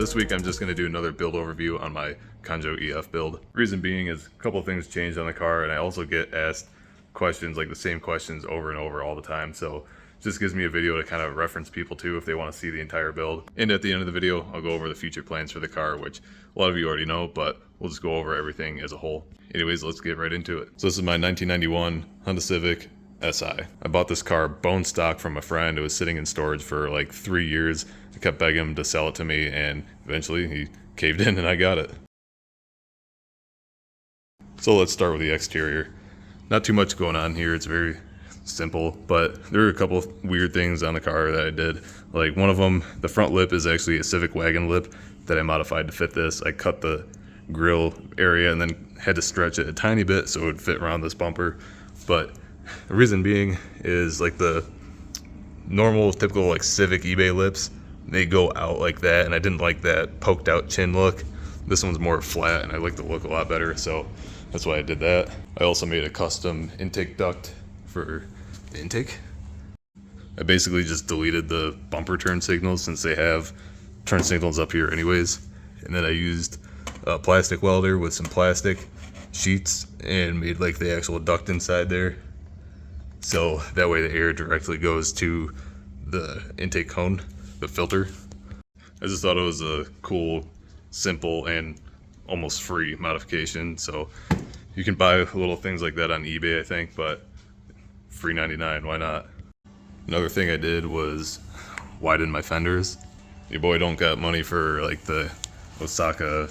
this week I'm just going to do another build overview on my Kanjo EF build. Reason being is a couple of things changed on the car, and I also get asked questions, like the same questions over and over all the time, so it just gives me a video to kind of reference people to if they want to see the entire build. And at the end of the video, I'll go over the future plans for the car, which a lot of you already know, but we'll just go over everything as a whole. Anyways, let's get right into it. So this is my 1991 Honda Civic SI. I bought this car bone stock from a friend. It was sitting in storage for like 3 years. I kept begging him to sell it to me, and eventually he caved in and I got it. So let's start with the exterior. Not too much going on here. It's very simple, but there are a couple of weird things on the car that I did. Like one of them, the front lip is actually a Civic wagon lip that I modified to fit this. I cut the grill area and then had to stretch it a tiny bit so it would fit around this bumper. But the reason being is like the normal typical like Civic eBay lips, they go out like that, and I didn't like that poked out chin look. This one's more flat and I like the look a lot better, so that's why I did that. I also made a custom intake duct for the intake. I basically just deleted the bumper turn signals since they have turn signals up here anyways, and then I used a plastic welder with some plastic sheets and made like the actual duct inside there, so that way the air directly goes to the intake cone, the filter. I just thought it was a cool, simple, and almost free modification. So you can buy little things like that on eBay, I think, but free 99, why not? Another thing I did was widen my fenders. Your boy don't got money for like the Osaka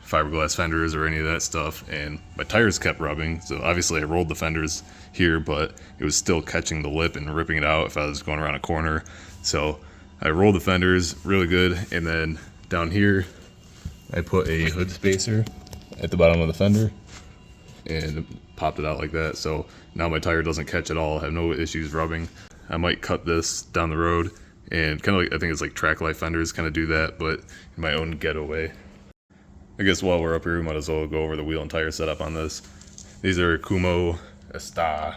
fiberglass fenders or any of that stuff, and my tires kept rubbing, so obviously I rolled the fenders here, but it was still catching the lip and ripping it out if I was going around a corner. So I rolled the fenders really good, and then down here I put a hood spacer at the bottom of the fender and popped it out like that, so now my tire doesn't catch at all. I have no issues rubbing. I might cut this down the road and kind of like, I think it's like track light fenders kind of do that, but in my own getaway. I guess while we're up here, we might as well go over the wheel and tire setup on this. These are Kumo Esta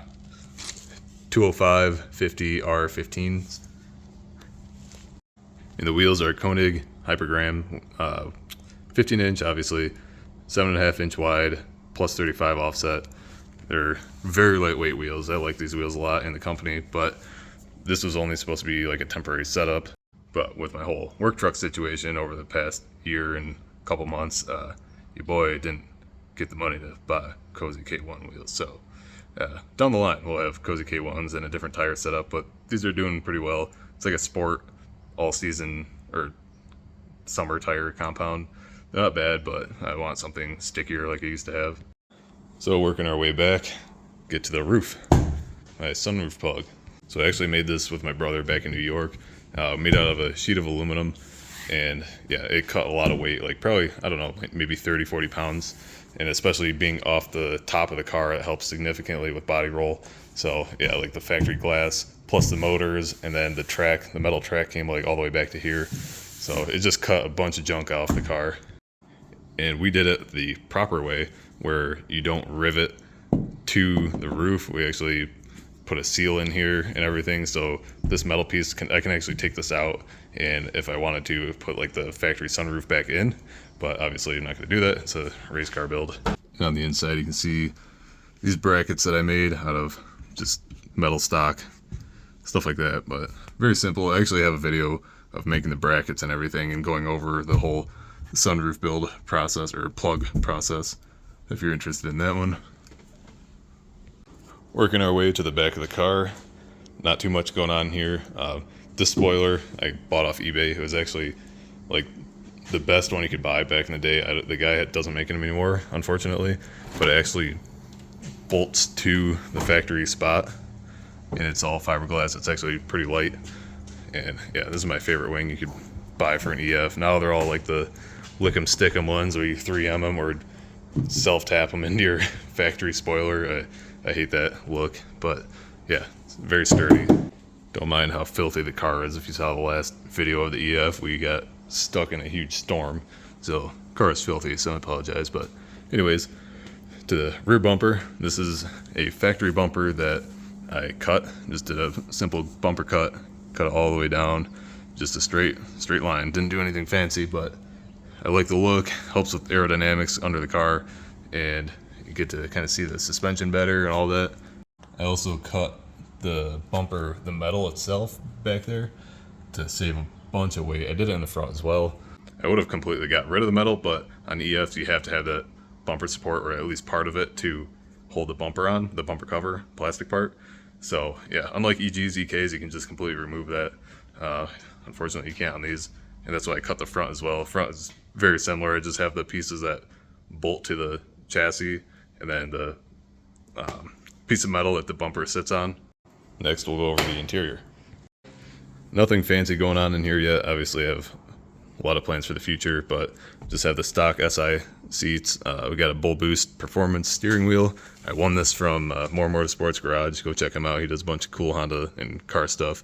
205/50 R15s. And the wheels are Koenig Hypergram, 15 inch obviously, 7.5 inch wide, plus 35 offset. They're very lightweight wheels. I like these wheels a lot in the company, but this was only supposed to be like a temporary setup. But with my whole work truck situation over the past year and couple months, your boy didn't get the money to buy Cozy K1 wheels, so down the line we'll have Cozy K1s and a different tire setup, but these are doing pretty well. It's like a sport all season or summer tire compound. They're not bad, but I want something stickier like I used to have. So working our way back, get to the roof, my sunroof plug. So I actually made this with my brother back in New York, made out of a sheet of aluminum. And yeah, it cut a lot of weight, like probably, I don't know, maybe 30-40 pounds. And especially being off the top of the car, it helps significantly with body roll. So yeah, like the factory glass plus the motors, and then the metal track came like all the way back to here. So it just cut a bunch of junk off the car. And we did it the proper way, where you don't rivet to the roof. We actually put a seal in here and everything, so this metal piece I can actually take this out, and if I wanted to put like the factory sunroof back in, but obviously I'm not going to do that. It's a race car build. And on the inside you can see these brackets that I made out of just metal stock, stuff like that, but very simple. I actually have a video of making the brackets and everything and going over the whole sunroof build process or plug process if you're interested in that one. Working our way to the back of the car, not too much going on here. This spoiler I bought off eBay. It was actually like the best one you could buy back in the day. The guy doesn't make them anymore, unfortunately, but it actually bolts to the factory spot, and it's all fiberglass. It's actually pretty light, and yeah, this is my favorite wing you could buy for an EF. Now they're all like the lick 'em stick 'em ones where you 3M them or self tap them into your factory spoiler. I hate that look, but yeah, it's very sturdy. Don't mind how filthy the car is. If you saw the last video of the EF, we got stuck in a huge storm, so car is filthy, so I apologize. But anyways, to the rear bumper, this is a factory bumper that I cut. Just did a simple bumper cut it all the way down, just a straight line. Didn't do anything fancy, but I like the look, helps with aerodynamics under the car, and you get to kind of see the suspension better and all that. I also cut the bumper, the metal itself back there, to save a bunch of weight. I did it in the front as well. I would have completely got rid of the metal, but on EFs you have to have that bumper support, or at least part of it, to hold the bumper on, the bumper cover, plastic part. So yeah, unlike EGs, EKs, you can just completely remove that. Unfortunately, you can't on these, and that's why I cut the front as well. The front is very similar. I just have the pieces that bolt to the chassis, and then the piece of metal that the bumper sits on. Next, we'll go over the interior. Nothing fancy going on in here yet. Obviously, I have a lot of plans for the future, but just have the stock SI seats. We got a Bull Boost performance steering wheel. I won this from More Motorsports Garage. Go check him out. He does a bunch of cool Honda and car stuff.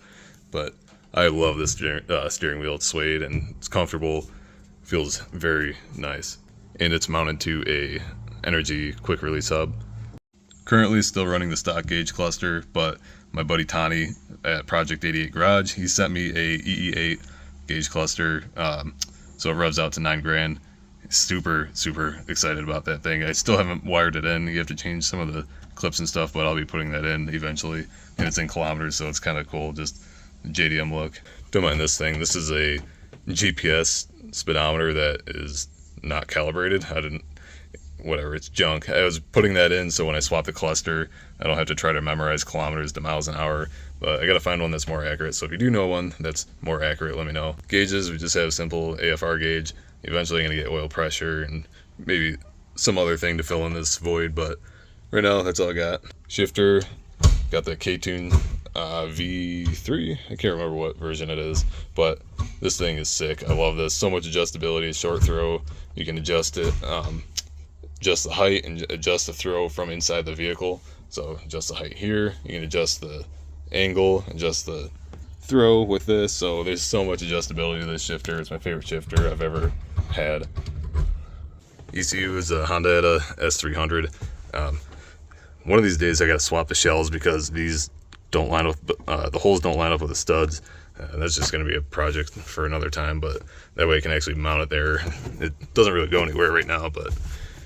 But I love this steering wheel. It's suede and it's comfortable. Feels very nice. And it's mounted to a Energy quick release hub. Currently still running the stock gauge cluster, but my buddy Tani at Project 88 Garage, he sent me a EE8 gauge cluster, so it revs out to 9 grand. Super excited about that thing. I still haven't wired it in. You have to change some of the clips and stuff, but I'll be putting that in eventually. And it's in kilometers, so it's kind of cool, just JDM look. Don't mind this thing. This is a GPS speedometer that is not calibrated. Whatever, it's junk. I was putting that in so when I swap the cluster, I don't have to try to memorize kilometers to miles an hour, but I gotta find one that's more accurate. So if you do know one that's more accurate, let me know. Gauges, we just have a simple AFR gauge. Eventually gonna get oil pressure and maybe some other thing to fill in this void, but right now that's all I got. Shifter, got the K-Tune V3. I can't remember what version it is, but this thing is sick. I love this. So much adjustability, short throw. You can adjust it, adjust the height and adjust the throw from inside the vehicle. So adjust the height here, you can adjust the angle, adjust the throw with this. So there's so much adjustability to this shifter. It's my favorite shifter I've ever had. ECU is a Honda at a S300. One of these days I gotta swap the shells because these don't line up, the holes don't line up with the studs. That's just gonna be a project for another time, but that way I can actually mount it there. It doesn't really go anywhere right now, but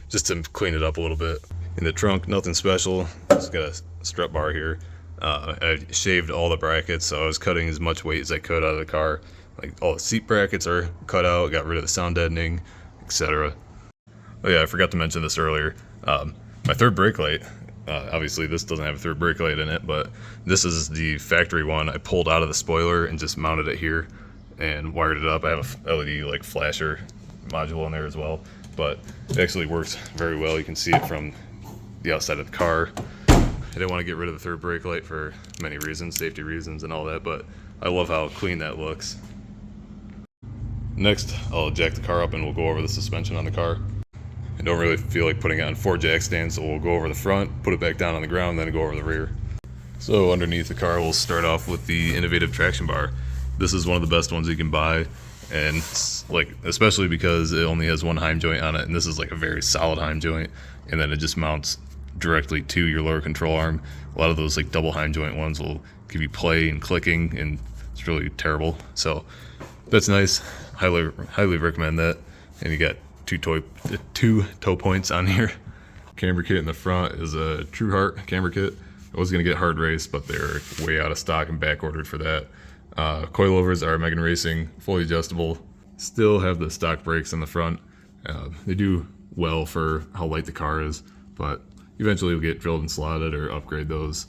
just to clean it up a little bit. In the trunk, nothing special. Just got a strut bar here. I shaved all the brackets, so I was cutting as much weight as I could out of the car. Like all the seat brackets are cut out, got rid of the sound deadening, etc. Oh yeah, I forgot to mention this earlier. My third brake light, obviously this doesn't have a third brake light in it, but this is the factory one. I pulled out of the spoiler and just mounted it here and wired it up. I have a LED like flasher module in there as well, but it actually works very well. You can see it from the outside of the car. I didn't want to get rid of the third brake light for many reasons, safety reasons and all that, but I love how clean that looks. Next, I'll jack the car up and we'll go over the suspension on the car. I don't really feel like putting it on 4 jack stands, so we'll go over the front, put it back down on the ground, then go over the rear. So underneath the car, we'll start off with the innovative traction bar. This is one of the best ones you can buy, and like especially because it only has one Heim joint on it, and this is like a very solid Heim joint, and then it just mounts directly to your lower control arm. A lot of those like double Heim joint ones will give you play and clicking, and it's really terrible. So that's nice. Highly recommend that. And you got two toe points on here. Camber kit in the front is a True Heart camber kit. I was gonna get Hard Race, but they're way out of stock and back ordered for that. Coilovers are Megan Racing, fully adjustable. Still have the stock brakes in the front. They do well for how light the car is, but eventually we'll get drilled and slotted or upgrade those.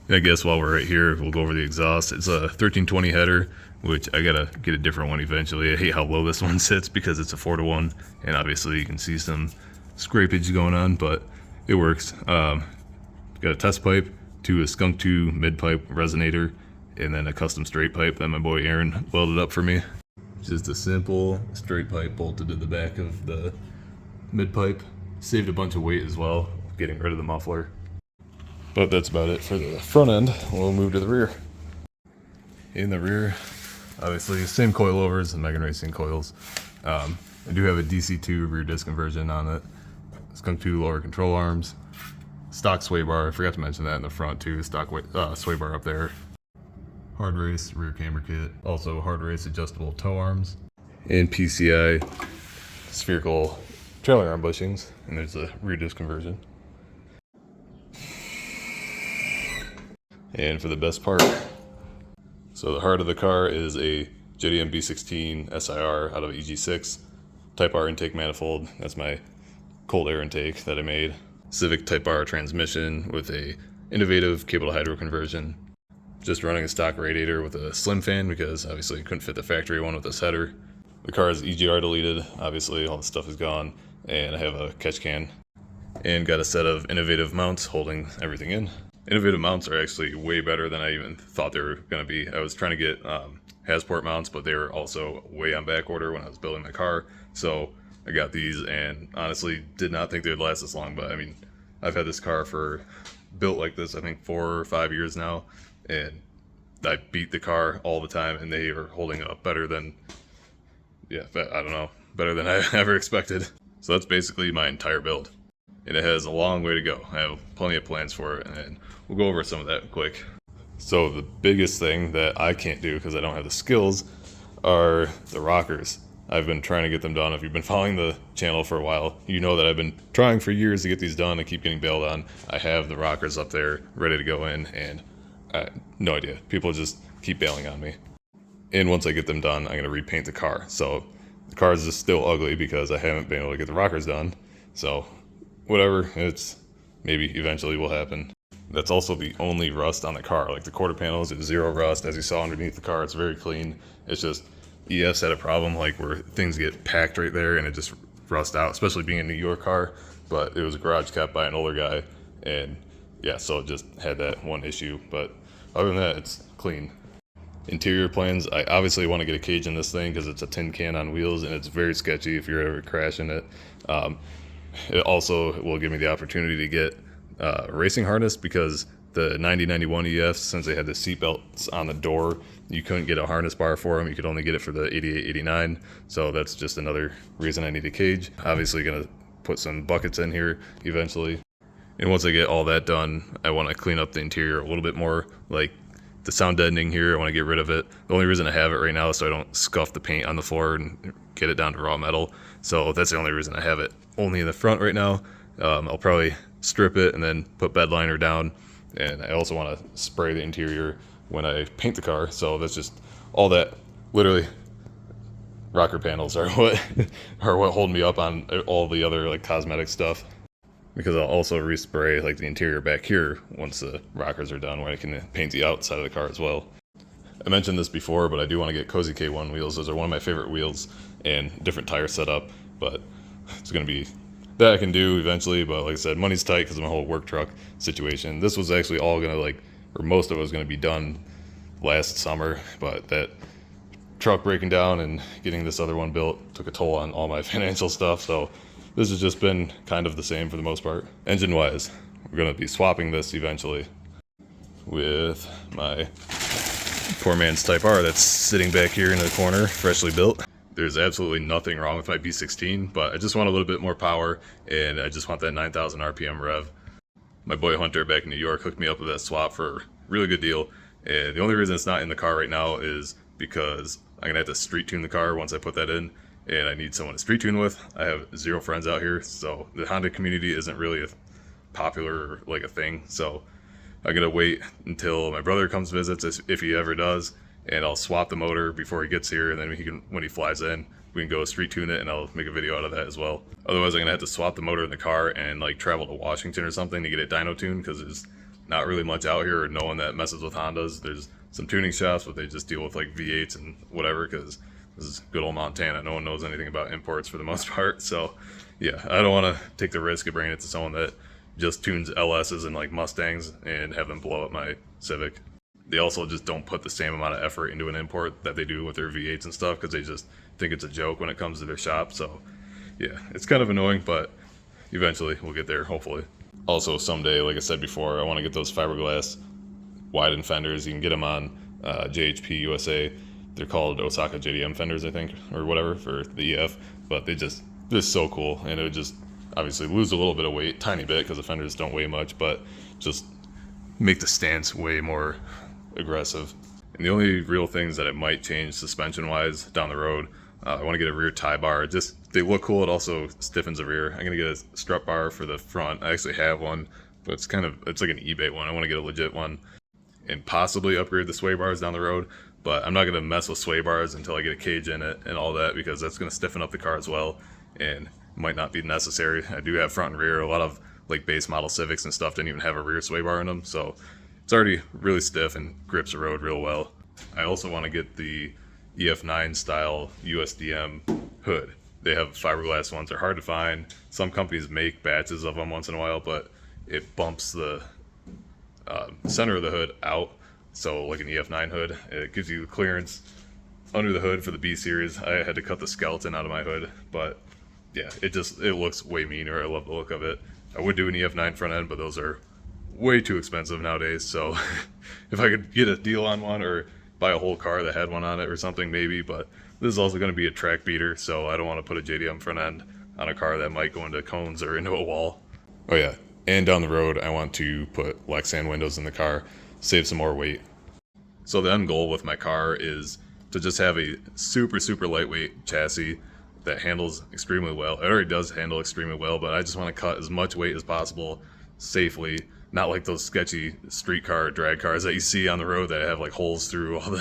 And I guess while we're right here, we'll go over the exhaust. It's a 1320 header, which I gotta get a different one eventually. I hate how low this one sits because it's a 4-to-1, and obviously you can see some scrapage going on, but it works. Got a test pipe to a Skunk 2 mid pipe resonator, and then a custom straight pipe that my boy Aaron welded up for me. Just a simple straight pipe bolted to the back of the mid pipe. Saved a bunch of weight as well, getting rid of the muffler. But that's about it for the front end. We'll move to the rear. In the rear, obviously same coilovers and Megan Racing coils. I do have a DC2 rear disc conversion on it. Skunk 2 lower control arms. Stock sway bar, I forgot to mention that in the front too. Stock sway bar up there. Hard Race rear camber kit. Also Hard Race adjustable toe arms. And PCI spherical trailer arm bushings, and there's a rear disc conversion. And for the best part, so the heart of the car is a JDM B16 SIR out of EG6, Type R intake manifold. That's my cold air intake that I made. Civic Type R transmission with a innovative cable to hydro conversion. Just running a stock radiator with a slim fan because obviously couldn't fit the factory one with this header. The car is EGR deleted, obviously all the stuff is gone, and I have a catch can. And got a set of innovative mounts holding everything in. Innovative mounts are actually way better than I even thought they were going to be. I was trying to get Hasport mounts, but they were also way on back order when I was building my car. So I got these and honestly did not think they would last this long. But I mean, I've had this car for built like this, I think 4 or 5 years now. And I beat the car all the time and they are holding up better than, I don't know, better than I ever expected. So that's basically my entire build. And it has a long way to go. I have plenty of plans for it, and we'll go over some of that quick. So the biggest thing that I can't do because I don't have the skills are the rockers. I've been trying to get them done. If you've been following the channel for a while, you know that I've been trying for years to get these done and keep getting bailed on. I have the rockers up there ready to go in, and no idea. People just keep bailing on me. And once I get them done, I'm going to repaint the car. So the car is just still ugly because I haven't been able to get the rockers done. So whatever, it's maybe eventually will happen. That's also the only rust on the car. Like the quarter panels is zero rust. As you saw underneath the car, it's very clean. It's just ES had a problem like where things get packed right there and it just rust out, especially being a New York car. But it was a garage kept by an older guy, and yeah, so it just had that one issue. But other than that, it's clean. Interior plans, I obviously want to get a cage in this thing because it's a tin can on wheels and it's very sketchy if you're ever crashing it. It also will give me the opportunity to get a racing harness because the 9091 EFs, since they had the seat belts on the door, you couldn't get a harness bar for them. You could only get it for the 8889. So that's just another reason I need a cage. Obviously going to put some buckets in here eventually. And once I get all that done, I want to clean up the interior a little bit more. Like the sound deadening here, I want to get rid of it. The only reason I have it right now is so I don't scuff the paint on the floor and get it down to raw metal. So that's the only reason I have it only in the front right now. I'll probably strip it and then put bed liner down. And I also want to spray the interior when I paint the car. So that's just all that. Literally, rocker panels are what hold me up on all the other like cosmetic stuff. Because I'll also respray like the interior back here once the rockers are done, where I can paint the outside of the car as well. I mentioned this before, but I do want to get Cozy K1 wheels. Those are one of my favorite wheels, and different tire setup. But it's going to be that I can do eventually. But like I said, money's tight because of my whole work truck situation. This was actually all going to or most of it was going to be done last summer. But that truck breaking down and getting this other one built took a toll on all my financial stuff. So this has just been kind of the same for the most part. Engine-wise, we're going to be swapping this eventually with my poor man's Type R that's sitting back here in the corner, freshly built. There's absolutely nothing wrong with my B16, but I just want a little bit more power, and I just want that 9,000 RPM rev. My boy Hunter back in New York hooked me up with that swap for a really good deal, and the only reason it's not in the car right now is because I'm going to have to street tune the car once I put that in. And I need someone to street tune with. I have 0 friends out here, so the Honda community isn't really a popular a thing. So I'm gonna wait until my brother comes visits, if he ever does, and I'll swap the motor before he gets here, and then when he flies in, we can go street tune it, and I'll make a video out of that as well. Otherwise, I'm gonna have to swap the motor in the car and travel to Washington or something to get it dyno tuned because there's not really much out here, or no one that messes with Hondas. There's some tuning shops, but they just deal with V8s and whatever because this is good old Montana. No one knows anything about imports for the most part. So yeah, I don't want to take the risk of bringing it to someone that just tunes LSs and Mustangs and have them blow up my Civic. They also just don't put the same amount of effort into an import that they do with their V8s and stuff because they just think it's a joke when it comes to their shop. So yeah, it's kind of annoying, but eventually we'll get there, hopefully. Also someday, like I said before, I want to get those fiberglass widened fenders. You can get them on JHP USA. They're called Osaka JDM fenders, I think, or whatever, for the EF. But they're so cool, and it would just obviously lose a little bit of weight, tiny bit, because the fenders don't weigh much, but just make the stance way more aggressive. And the only real things that it might change suspension-wise down the road, I want to get a rear tie bar. Just they look cool. It also stiffens the rear. I'm gonna get a strut bar for the front. I actually have one, but it's like an eBay one. I want to get a legit one and possibly upgrade the sway bars down the road. But I'm not gonna mess with sway bars until I get a cage in it and all that, because that's gonna stiffen up the car as well, and might not be necessary. I do have front and rear. A lot of like base model Civics and stuff didn't even have a rear sway bar in them, so it's already really stiff and grips the road real well. I also want to get the EF9 style USDM hood. They have fiberglass ones. They're hard to find. Some companies make batches of them once in a while, but it bumps the center of the hood out. So like an EF9 hood, it gives you clearance under the hood for the B series. I had to cut the skeleton out of my hood, but yeah, it looks way meaner. I love the look of it. I would do an EF9 front end, but those are way too expensive nowadays. So if I could get a deal on one or buy a whole car that had one on it or something, maybe. But this is also going to be a track beater, so I don't want to put a JDM front end on a car that might go into cones or into a wall. Oh yeah, and down the road I want to put Lexan windows in the car, save some more weight. So the end goal with my car is to just have a super lightweight chassis that handles extremely well. It already does handle extremely well, but I just want to cut as much weight as possible safely. Not like those sketchy street car drag cars that you see on the road that have like holes through all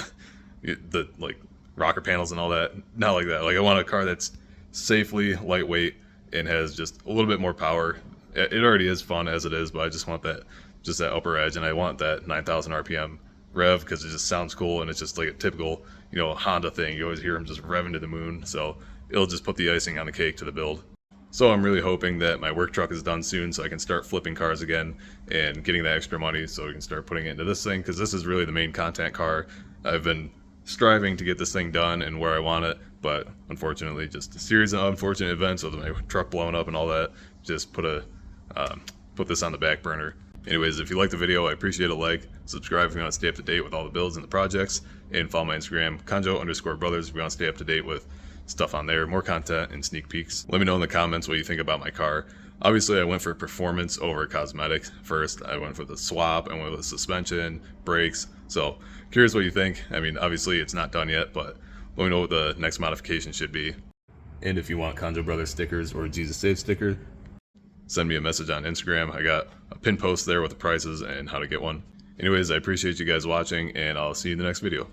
the like rocker panels and all that. Not like that. Like I want a car that's safely lightweight and has just a little bit more power. It already is fun as it is, but I just want that upper edge, and I want that 9,000 RPM rev because it just sounds cool, and it's just like a typical, Honda thing. You always hear them just revving to the moon, so it'll just put the icing on the cake to the build. So I'm really hoping that my work truck is done soon so I can start flipping cars again and getting that extra money so we can start putting it into this thing, because this is really the main content car. I've been striving to get this thing done and where I want it, but unfortunately just a series of unfortunate events with my truck blowing up and all that just put this on the back burner. Anyways, if you like the video, I appreciate a like. Subscribe if you want to stay up to date with all the builds and the projects, and follow my Instagram, Kanjo_brothers, if you want to stay up to date with stuff on there, more content and sneak peeks. Let me know in the comments what you think about my car. Obviously, I went for performance over cosmetics first. I went for the swap, I went with the suspension, brakes. So, curious what you think. I mean, obviously it's not done yet, but let me know what the next modification should be. And if you want Kanjo Brothers stickers or Jesus Save sticker, send me a message on Instagram. I got a pin post there with the prices and how to get one. Anyways, I appreciate you guys watching, and I'll see you in the next video.